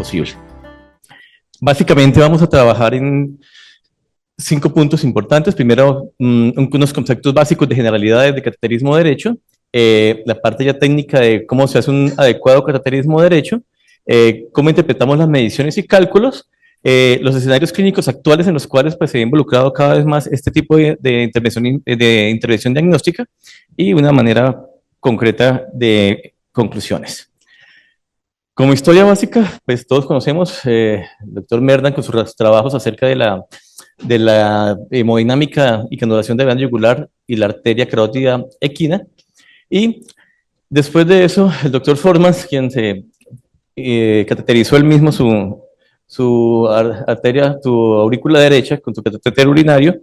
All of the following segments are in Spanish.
posible. Básicamente vamos a trabajar en 5 puntos importantes. Primero, unos conceptos básicos de generalidades de cateterismo de derecho, la parte ya técnica de cómo se hace un adecuado cateterismo de derecho, cómo interpretamos las mediciones y cálculos, los escenarios clínicos actuales en los cuales pues, se ha involucrado cada vez más este tipo de intervención diagnóstica y una manera concreta de conclusiones. Como historia básica, pues todos conocemos el doctor Merdan con sus trabajos acerca de la hemodinámica y canulación de la vena yugular y la arteria carótida equina. Y después de eso, el doctor Formans, quien se cateterizó él mismo su aurícula derecha con su catéter urinario,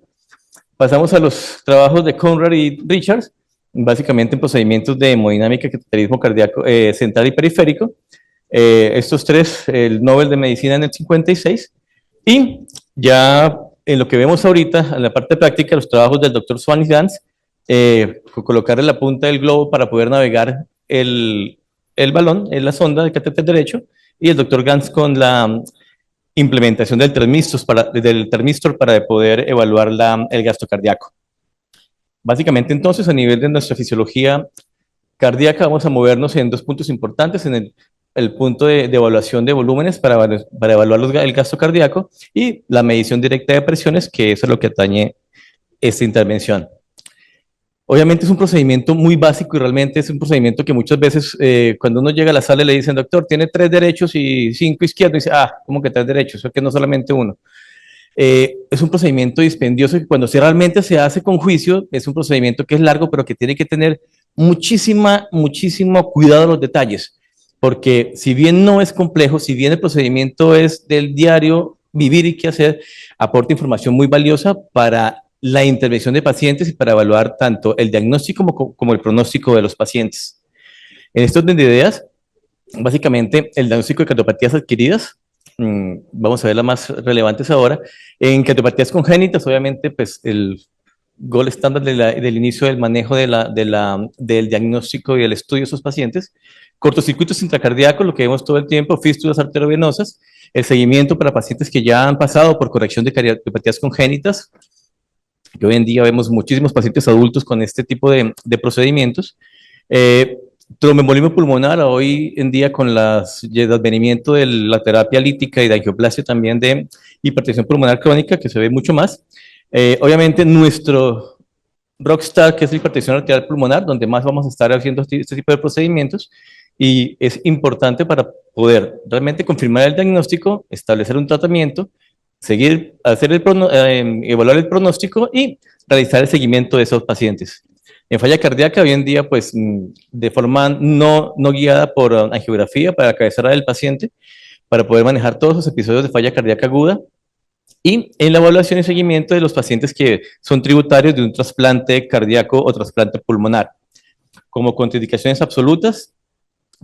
pasamos a los trabajos de Conrad y Richards, básicamente en procedimientos de hemodinámica y cateterismo cardíaco central y periférico. Estos tres, el Nobel de Medicina en el 56, y ya en lo que vemos ahorita, en la parte práctica, los trabajos del doctor Swan y Gans, colocarle la punta del globo para poder navegar el balón en la sonda del catéter derecho, y el doctor Gans con la implementación del termistor para poder evaluar el gasto cardíaco. Básicamente entonces, a nivel de nuestra fisiología cardíaca, vamos a movernos en 2 puntos importantes, en el punto de evaluación de volúmenes para evaluar el gasto cardíaco y la medición directa de presiones, que eso es lo que atañe esta intervención. Obviamente es un procedimiento muy básico y realmente es un procedimiento que muchas veces cuando uno llega a la sala le dicen, doctor, tiene 3 derechos y 5 izquierdos, y dice, ¿cómo que 3 derechos? Eso que no solamente uno. Es un procedimiento dispendioso que cuando realmente se hace con juicio, es un procedimiento que es largo, pero que tiene que tener muchísimo cuidado en los detalles, porque si bien no es complejo, si bien el procedimiento es del diario vivir y qué hacer, aporta información muy valiosa para la intervención de pacientes y para evaluar tanto el diagnóstico como el pronóstico de los pacientes. En este orden de ideas, básicamente el diagnóstico de cardiopatías adquiridas, vamos a ver las más relevantes ahora. En cardiopatías congénitas, obviamente, pues el gold estándar del inicio del manejo del diagnóstico y el estudio de esos pacientes. Cortocircuitos intracardíacos, lo que vemos todo el tiempo, fístulas arteriovenosas, el seguimiento para pacientes que ya han pasado por corrección de cardiopatías congénitas, que hoy en día vemos muchísimos pacientes adultos con este tipo de procedimientos. Tromboembolismo pulmonar, hoy en día con el advenimiento de la terapia lítica y de angioplastia también de hipertensión pulmonar crónica, que se ve mucho más. Obviamente nuestro rockstar, que es la hipertensión arterial pulmonar, donde más vamos a estar haciendo este tipo de procedimientos, y es importante para poder realmente confirmar el diagnóstico, establecer un tratamiento, evaluar el pronóstico y realizar el seguimiento de esos pacientes. En falla cardíaca, hoy en día, pues, de forma no guiada por angiografía para la cabecera del paciente, para poder manejar todos los episodios de falla cardíaca aguda, y en la evaluación y seguimiento de los pacientes que son tributarios de un trasplante cardíaco o trasplante pulmonar. Como contraindicaciones absolutas,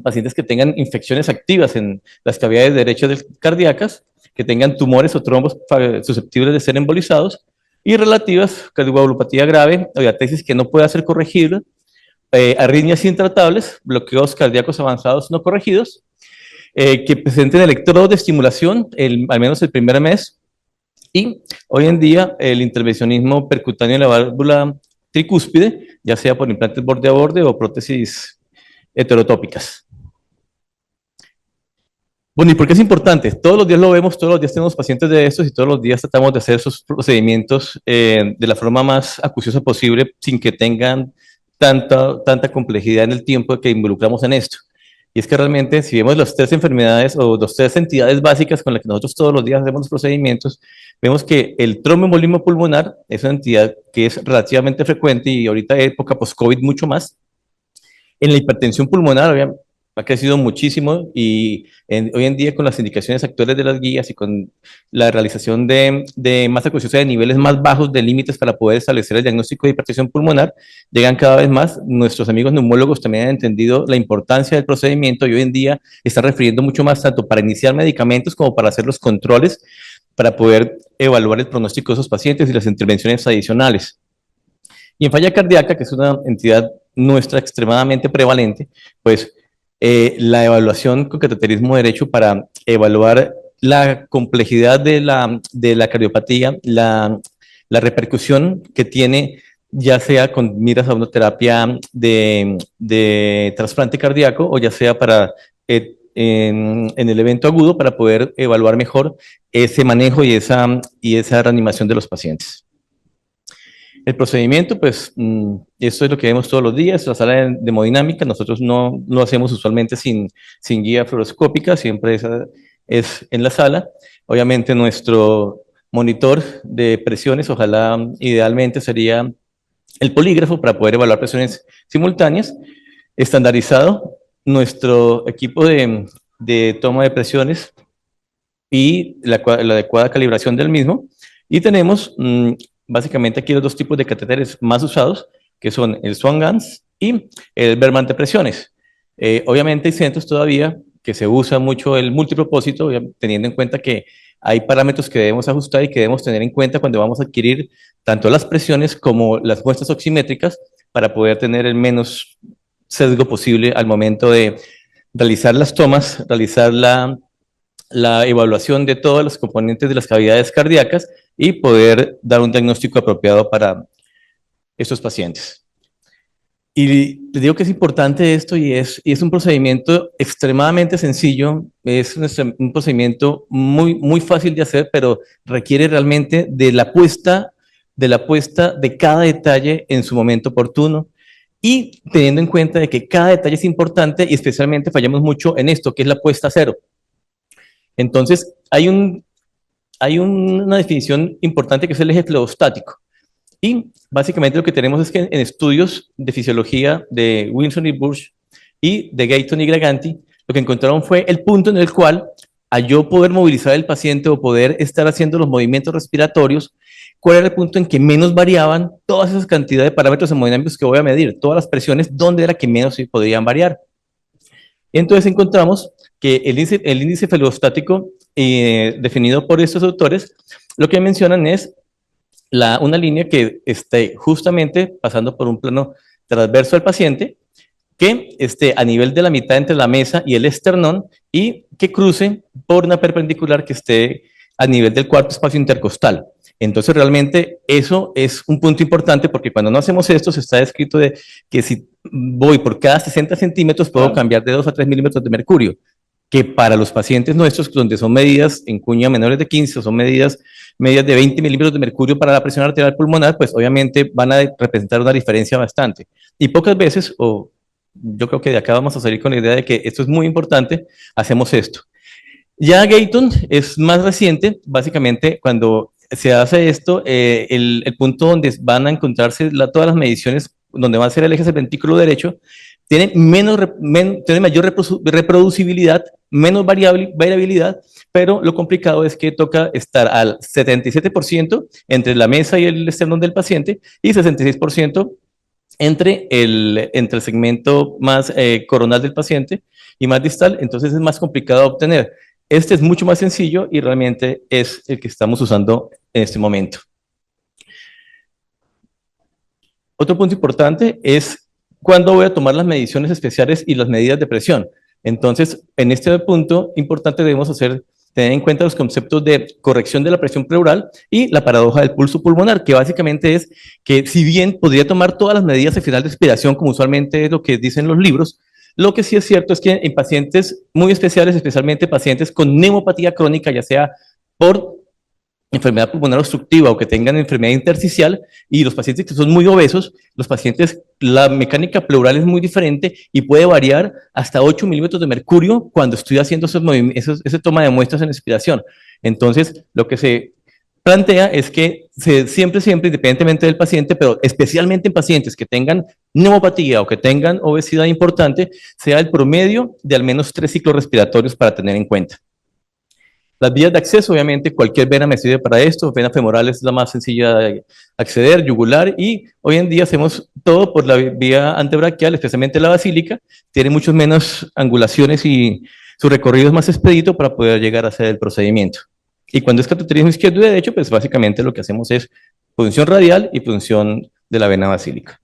pacientes que tengan infecciones activas en las cavidades derechas cardíacas, que tengan tumores o trombos susceptibles de ser embolizados, y relativas, cardiopatía grave, o diatesis que no pueda ser corregible, arritmias intratables, bloqueos cardíacos avanzados no corregidos, que presenten electrodos de estimulación al menos el primer mes, y hoy en día el intervencionismo percutáneo en la válvula tricúspide, ya sea por implantes borde a borde o prótesis heterotópicas. Bueno, ¿y por qué es importante? Todos los días lo vemos, todos los días tenemos pacientes de estos y todos los días tratamos de hacer esos procedimientos de la forma más acuciosa posible sin que tengan tanta complejidad en el tiempo que involucramos en esto. Y es que realmente si vemos las 3 enfermedades o las 3 entidades básicas con las que nosotros todos los días hacemos los procedimientos, vemos que el tromboembolismo pulmonar es una entidad que es relativamente frecuente y ahorita época post-COVID mucho más. En la hipertensión pulmonar, obviamente, ha crecido muchísimo y hoy en día con las indicaciones actuales de las guías y con la realización de masa acuosa de niveles más bajos de límites para poder establecer el diagnóstico de hipertensión pulmonar, llegan cada vez más. Nuestros amigos neumólogos también han entendido la importancia del procedimiento y hoy en día están refiriendo mucho más tanto para iniciar medicamentos como para hacer los controles para poder evaluar el pronóstico de esos pacientes y las intervenciones adicionales. Y en falla cardíaca, que es una entidad nuestra extremadamente prevalente, pues la evaluación con cateterismo derecho para evaluar la complejidad de la cardiopatía, la repercusión que tiene, ya sea con miras a una terapia de trasplante cardíaco o ya sea para en el evento agudo para poder evaluar mejor ese manejo y esa reanimación de los pacientes. El procedimiento, pues, esto es lo que vemos todos los días, la sala de hemodinámica, nosotros no lo hacemos usualmente sin guía fluoroscópica, siempre es en la sala. Obviamente nuestro monitor de presiones, ojalá idealmente sería el polígrafo para poder evaluar presiones simultáneas, estandarizado, nuestro equipo de toma de presiones y la adecuada calibración del mismo. Y tenemos básicamente aquí los dos tipos de catéteres más usados, que son el Swan-Ganz y el Berman de presiones. Obviamente hay centros todavía que se usa mucho el multipropósito, teniendo en cuenta que hay parámetros que debemos ajustar y que debemos tener en cuenta cuando vamos a adquirir tanto las presiones como las muestras oximétricas para poder tener el menos sesgo posible al momento de realizar las tomas, realizar la evaluación de todos los componentes de las cavidades cardíacas y poder dar un diagnóstico apropiado para estos pacientes. Y les digo que es importante esto y es un procedimiento extremadamente sencillo, es un procedimiento muy fácil de hacer, pero requiere realmente de la puesta de cada detalle en su momento oportuno y teniendo en cuenta de que cada detalle es importante y especialmente fallamos mucho en esto, que es la puesta a cero. Entonces, hay una definición importante que es el eje fluorostático. Y básicamente lo que tenemos es que en estudios de fisiología de Wilson y Bush y de Gayton y Greganti, lo que encontraron fue el punto en el cual, a yo poder movilizar el paciente o poder estar haciendo los movimientos respiratorios, cuál era el punto en que menos variaban todas esas cantidades de parámetros hemodinámicos que voy a medir, todas las presiones, dónde era que menos se podían variar. Entonces encontramos que el índice fluorostático definido por estos autores, lo que mencionan es una línea que esté justamente pasando por un plano transverso al paciente, que esté a nivel de la mitad entre la mesa y el esternón y que cruce por una perpendicular que esté a nivel del cuarto espacio intercostal. Entonces realmente eso es un punto importante porque cuando no hacemos esto se está descrito de que si voy por cada 60 centímetros puedo cambiar de 2 a 3 milímetros de mercurio, que para los pacientes nuestros, donde son medidas en cuña menores de 15 o son medidas de 20 milímetros de mercurio para la presión arterial pulmonar, pues obviamente van a representar una diferencia bastante. Y pocas veces, o yo creo que de acá vamos a salir con la idea de que esto es muy importante, hacemos esto. Ya Gayton es más reciente, básicamente cuando se hace esto, el punto donde van a encontrarse todas las mediciones, donde va a ser el eje del ventrículo derecho, tiene mayor reproducibilidad, menos variabilidad, pero lo complicado es que toca estar al 77% entre la mesa y el esternón del paciente y 66% entre el segmento más coronal del paciente y más distal, entonces es más complicado de obtener. Este es mucho más sencillo y realmente es el que estamos usando en este momento. Otro punto importante es cuándo voy a tomar las mediciones especiales y las medidas de presión. Entonces, en este punto importante debemos tener en cuenta los conceptos de corrección de la presión pleural y la paradoja del pulso pulmonar, que básicamente es que si bien podría tomar todas las medidas al final de expiración, como usualmente es lo que dicen los libros, lo que sí es cierto es que en pacientes muy especiales, especialmente pacientes con neumopatía crónica, ya sea por enfermedad pulmonar obstructiva o que tengan enfermedad intersticial, y los pacientes que son muy obesos, los pacientes, la mecánica pleural es muy diferente y puede variar hasta 8 milímetros de mercurio cuando estoy haciendo esa toma de muestras en expiración. Entonces, lo que se plantea es que siempre, independientemente del paciente, pero especialmente en pacientes que tengan neumopatía o que tengan obesidad importante, sea el promedio de al menos 3 ciclos respiratorios para tener en cuenta. Las vías de acceso, obviamente, cualquier vena me sirve para esto. Vena femoral es la más sencilla de acceder, yugular, y hoy en día hacemos todo por la vía antebraquial, especialmente la basílica. Tiene muchas menos angulaciones y su recorrido es más expedito para poder llegar a hacer el procedimiento. Y cuando es cateterismo izquierdo y derecho, pues básicamente lo que hacemos es punción radial y punción de la vena basílica.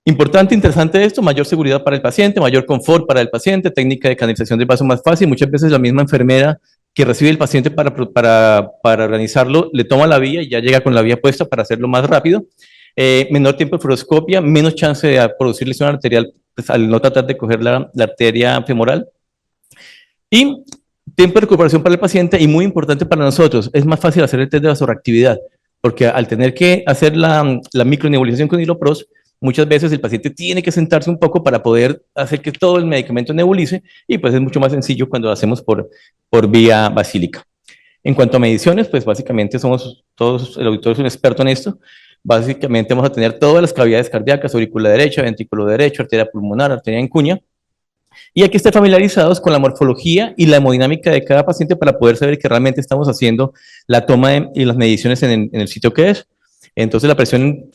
Importante, interesante esto, mayor seguridad para el paciente, mayor confort para el paciente, técnica de canalización del vaso más fácil. Muchas veces la misma enfermera que recibe el paciente para organizarlo, le toma la vía y ya llega con la vía puesta para hacerlo más rápido. Menor tiempo de fluoroscopia, menos chance de producir lesión arterial pues, al no tratar de coger la arteria femoral. Y tiempo de recuperación para el paciente y muy importante para nosotros, es más fácil hacer el test de vasorreactividad, porque al tener que hacer la micronebulización con hilopros, muchas veces el paciente tiene que sentarse un poco para poder hacer que todo el medicamento nebulice y pues es mucho más sencillo cuando lo hacemos por vía basílica. En cuanto a mediciones, pues básicamente somos todos, el auditor es un experto en esto. Básicamente vamos a tener todas las cavidades cardíacas, aurícula derecha, ventrículo derecho, arteria pulmonar, arteria en cuña. Y hay que estar familiarizados con la morfología y la hemodinámica de cada paciente para poder saber que realmente estamos haciendo la toma y las mediciones en el sitio que es. Entonces la presión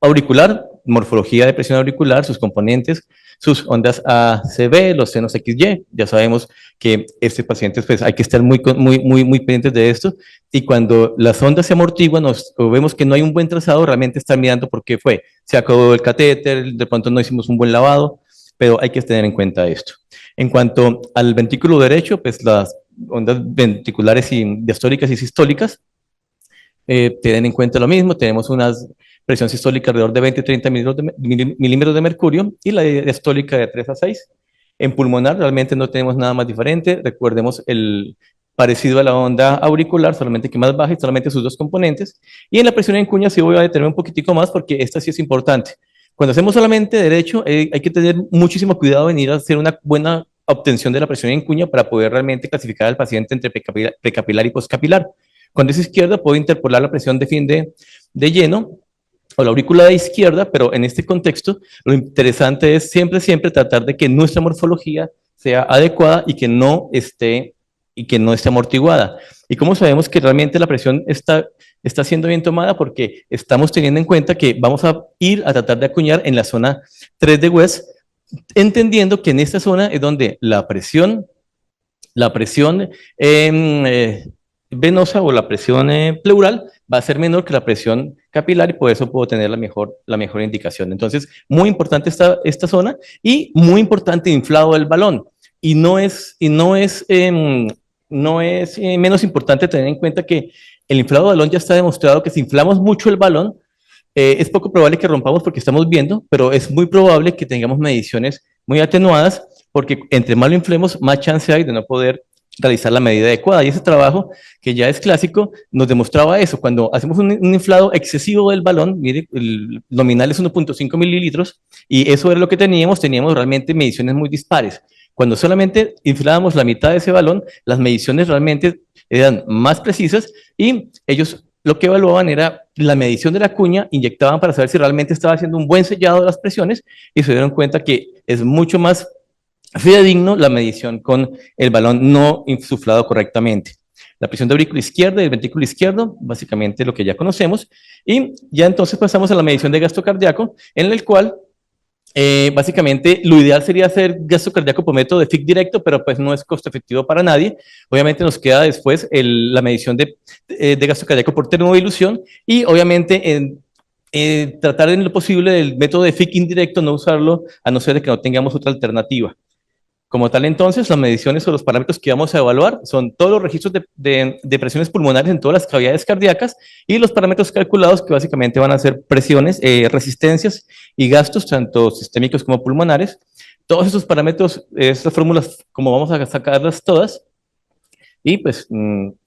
auricular, morfología de presión auricular, sus componentes, sus ondas ACV, los senos XY, ya sabemos que este paciente, pues hay que estar muy pendientes de esto, y cuando las ondas se amortiguan o vemos que no hay un buen trazado, realmente estar mirando por qué fue, se acabó el catéter, de pronto no hicimos un buen lavado, pero hay que tener en cuenta esto. En cuanto al ventrículo derecho, pues las ondas ventriculares y diastólicas y sistólicas, tienen en cuenta lo mismo, tenemos una presión sistólica alrededor de 20-30 milímetros de mercurio y la diastólica de 3 a 6. En pulmonar realmente no tenemos nada más diferente, recordemos el parecido a la onda auricular, solamente que más baja y solamente sus dos componentes. Y en la presión en cuña sí voy a detenerme un poquitico más porque esta sí es importante. Cuando hacemos solamente derecho, hay que tener muchísimo cuidado en ir a hacer una buena obtención de la presión en cuña para poder realmente clasificar al paciente entre precapilar y postcapilar. Cuando es izquierda, puedo interpolar la presión de lleno o la aurícula de izquierda, pero en este contexto, lo interesante es siempre tratar de que nuestra morfología sea adecuada y que no esté amortiguada. ¿Y cómo sabemos que realmente la presión está siendo bien tomada? Porque estamos teniendo en cuenta que vamos a ir a tratar de acuñar en la zona 3 de West, entendiendo que en esta zona es donde la presión venosa o la presión pleural va a ser menor que la presión capilar y por eso puedo tener la mejor indicación. Entonces, muy importante esta zona y muy importante inflado el balón. Y no es menos importante tener en cuenta que el inflado del balón ya está demostrado que si inflamos mucho el balón, es poco probable que rompamos porque estamos viendo, pero es muy probable que tengamos mediciones muy atenuadas porque entre más lo inflemos, más chance hay de no poder realizar la medida adecuada. Y ese trabajo, que ya es clásico, nos demostraba eso. Cuando hacemos un inflado excesivo del balón, mire, el nominal es 1.5 mililitros, y eso era lo que teníamos realmente mediciones muy dispares. Cuando solamente inflábamos la mitad de ese balón, las mediciones realmente eran más precisas y ellos lo que evaluaban era la medición de la cuña, inyectaban para saber si realmente estaba haciendo un buen sellado de las presiones y se dieron cuenta que es mucho más fidedigno la medición con el balón no insuflado correctamente. La presión de aurícula izquierda y el ventrículo izquierdo, básicamente lo que ya conocemos, y ya entonces pasamos a la medición de gasto cardíaco, en el cual básicamente lo ideal sería hacer gasto cardíaco por método de FIC directo, pero pues no es costo efectivo para nadie. Obviamente nos queda después la medición de gasto cardíaco por termodilución y obviamente tratar en lo posible del método de FIC indirecto, no usarlo a no ser de que no tengamos otra alternativa. Como tal, entonces, las mediciones o los parámetros que vamos a evaluar son todos los registros de presiones pulmonares en todas las cavidades cardíacas y los parámetros calculados que básicamente van a ser presiones, resistencias y gastos, tanto sistémicos como pulmonares. Todos esos parámetros, estas fórmulas, como vamos a sacarlas todas, y pues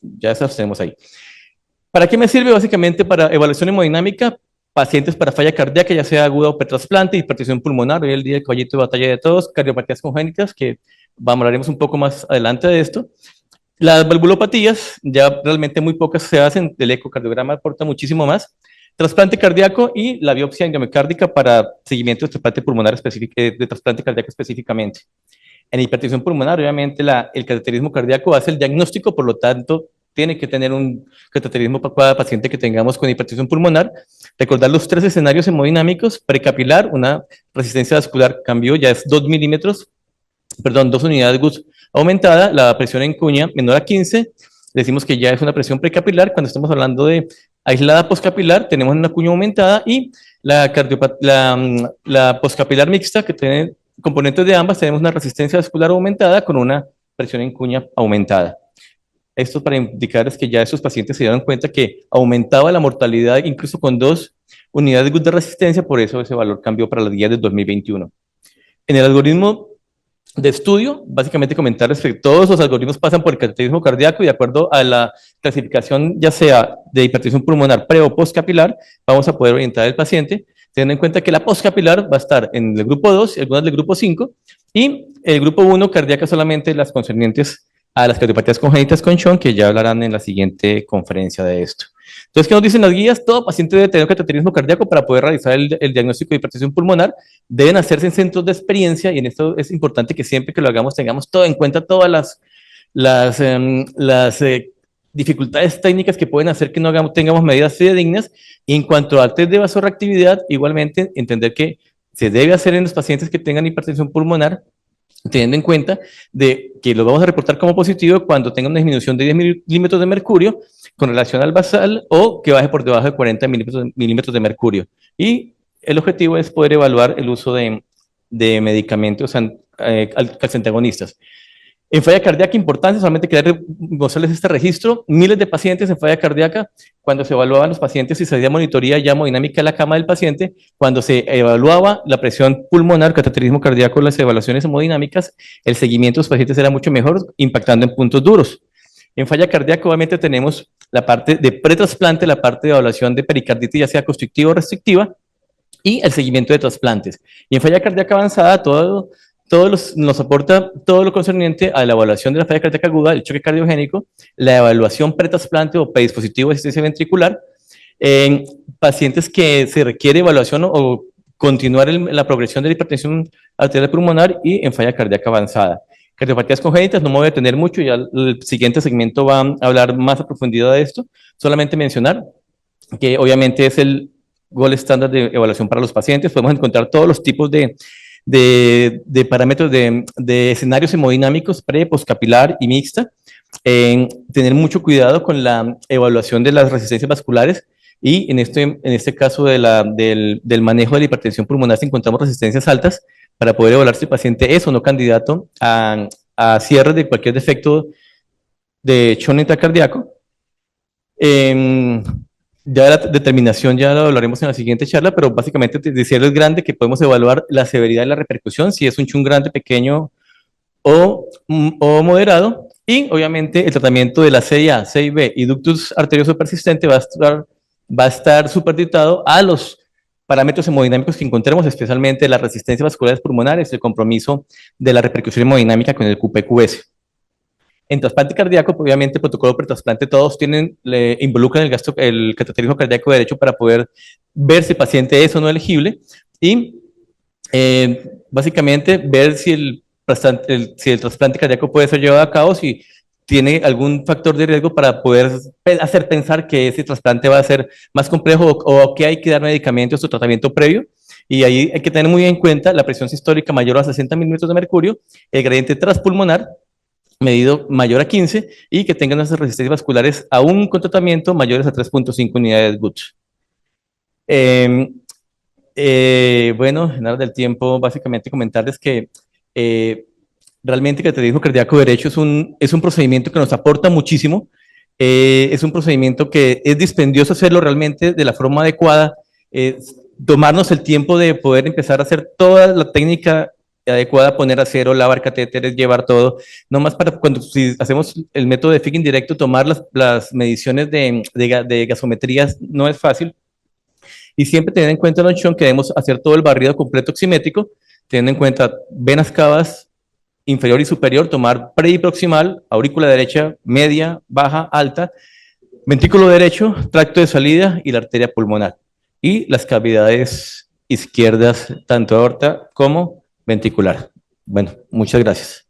ya esas tenemos ahí. ¿Para qué me sirve? Básicamente para evaluación hemodinámica, pacientes para falla cardíaca, ya sea aguda o pretrasplante, hipertensión pulmonar, hoy el día el caballito de batalla de todos, cardiopatías congénitas, que hablaremos un poco más adelante de esto. Las valvulopatías, ya realmente muy pocas se hacen, el ecocardiograma aporta muchísimo más. Trasplante cardíaco y la biopsia endomiocárdica para seguimiento de trasplante pulmonar de trasplante cardíaco específicamente. En hipertensión pulmonar, obviamente, el cateterismo cardíaco hace el diagnóstico, por lo tanto, tiene que tener un cateterismo para cada paciente que tengamos con hipertensión pulmonar. Recordar los 3 escenarios hemodinámicos: precapilar, una resistencia vascular cambio, ya es 2 milímetros, perdón, 2 unidades GUS aumentada, la presión en cuña menor a 15, decimos que ya es una presión precapilar. Cuando estamos hablando de Aislada poscapilar, tenemos una cuña aumentada y la poscapilar mixta, que tiene componentes de ambas, tenemos una resistencia vascular aumentada con una presión en cuña aumentada. Esto para indicarles que ya estos pacientes se dieron cuenta que aumentaba la mortalidad incluso con 2 unidades de resistencia, por eso ese valor cambió para las guías del 2021. En el algoritmo de estudio, básicamente comentarles que todos los algoritmos pasan por el cateterismo cardíaco y de acuerdo a la clasificación, ya sea de hipertensión pulmonar pre o postcapilar, vamos a poder orientar al paciente, teniendo en cuenta que la postcapilar va a estar en el grupo 2 y algunas del grupo 5, y el grupo 1 cardíaca solamente las concernientes a las cardiopatías congénitas con Sean, que ya hablarán en la siguiente conferencia de esto. Entonces, ¿qué nos dicen las guías? Todo paciente debe tener cateterismo cardíaco para poder realizar el diagnóstico de hipertensión pulmonar. Deben hacerse en centros de experiencia y en esto es importante que siempre que lo hagamos tengamos todo en cuenta, todas las dificultades técnicas que pueden hacer que no tengamos medidas fidedignas. Y en cuanto a test de vasorreactividad, igualmente entender que se debe hacer en los pacientes que tengan hipertensión pulmonar, teniendo en cuenta de que lo vamos a reportar como positivo cuando tenga una disminución de 10 milímetros de mercurio con relación al basal o que baje por debajo de 40 milímetros de mercurio. Y el objetivo es poder evaluar el uso de medicamentos calciantagonistas. En falla cardíaca, importante, solamente quería mostrarles este registro, miles de pacientes en falla cardíaca, cuando se evaluaban los pacientes y se hacía monitoría ya hemodinámica de la cama del paciente, cuando se evaluaba la presión pulmonar, cateterismo cardíaco, las evaluaciones hemodinámicas, el seguimiento de los pacientes era mucho mejor, impactando en puntos duros. En falla cardíaca, obviamente, tenemos la parte de pretrasplante, la parte de evaluación de pericarditis, ya sea constrictiva o restrictiva, y el seguimiento de trasplantes. Y en falla cardíaca avanzada, nos aporta todo lo concerniente a la evaluación de la falla cardíaca aguda, el choque cardiogénico, la evaluación pretrasplante o predispositivo de asistencia ventricular, en pacientes que se requiere evaluación o continuar la progresión de la hipertensión arterial pulmonar y en falla cardíaca avanzada. Cardiopatías congénitas, no me voy a detener mucho, ya el siguiente segmento va a hablar más a profundidad de esto, solamente mencionar que obviamente es el gold estándar de evaluación para los pacientes, podemos encontrar todos los tipos de parámetros de escenarios hemodinámicos pre, postcapilar y mixta, tener mucho cuidado con la evaluación de las resistencias vasculares y en este caso del manejo de la hipertensión pulmonar si encontramos resistencias altas para poder evaluar si el paciente es o no candidato a cierre de cualquier defecto de shock intracardíaco. Ya la determinación ya lo hablaremos en la siguiente charla, pero básicamente decirles grande que podemos evaluar la severidad y la repercusión, si es un chun grande, pequeño o moderado, y obviamente el tratamiento de la CIA, CIB y ductus arterioso persistente va a estar superditado a los parámetros hemodinámicos que encontremos, especialmente las resistencias vasculares pulmonares, el compromiso de la repercusión hemodinámica con el QPQS. En trasplante cardíaco, obviamente, el protocolo pretrasplante, todos involucran el cateterismo cardíaco derecho para poder ver si el paciente es o no elegible y básicamente ver si el trasplante cardíaco puede ser llevado a cabo, si tiene algún factor de riesgo para poder hacer pensar que ese trasplante va a ser más complejo o que hay que dar medicamentos o tratamiento previo. Y ahí hay que tener muy en cuenta la presión sistólica mayor a 60 milímetros de mercurio, el gradiente transpulmonar medido mayor a 15 y que tengan unas resistencias vasculares aún con tratamiento mayores a 3.5 unidades Buch. Bueno, en hora del tiempo, básicamente comentarles que realmente el cateterismo cardíaco derecho es un procedimiento que nos aporta muchísimo, es un procedimiento que es dispendioso hacerlo realmente de la forma adecuada, tomarnos el tiempo de poder empezar a hacer toda la técnica adecuada, poner acero, lavar catéteres, llevar todo, no más para si hacemos el método de FIG indirecto, tomar las mediciones de gasometrías no es fácil, y siempre tener en cuenta, Don Sean, que debemos hacer todo el barrido completo oximétrico, teniendo en cuenta venas cavas, inferior y superior, tomar pre y proximal, aurícula derecha, media, baja, alta, ventrículo derecho, tracto de salida y la arteria pulmonar, y las cavidades izquierdas, tanto aorta como ventricular. Bueno, muchas gracias.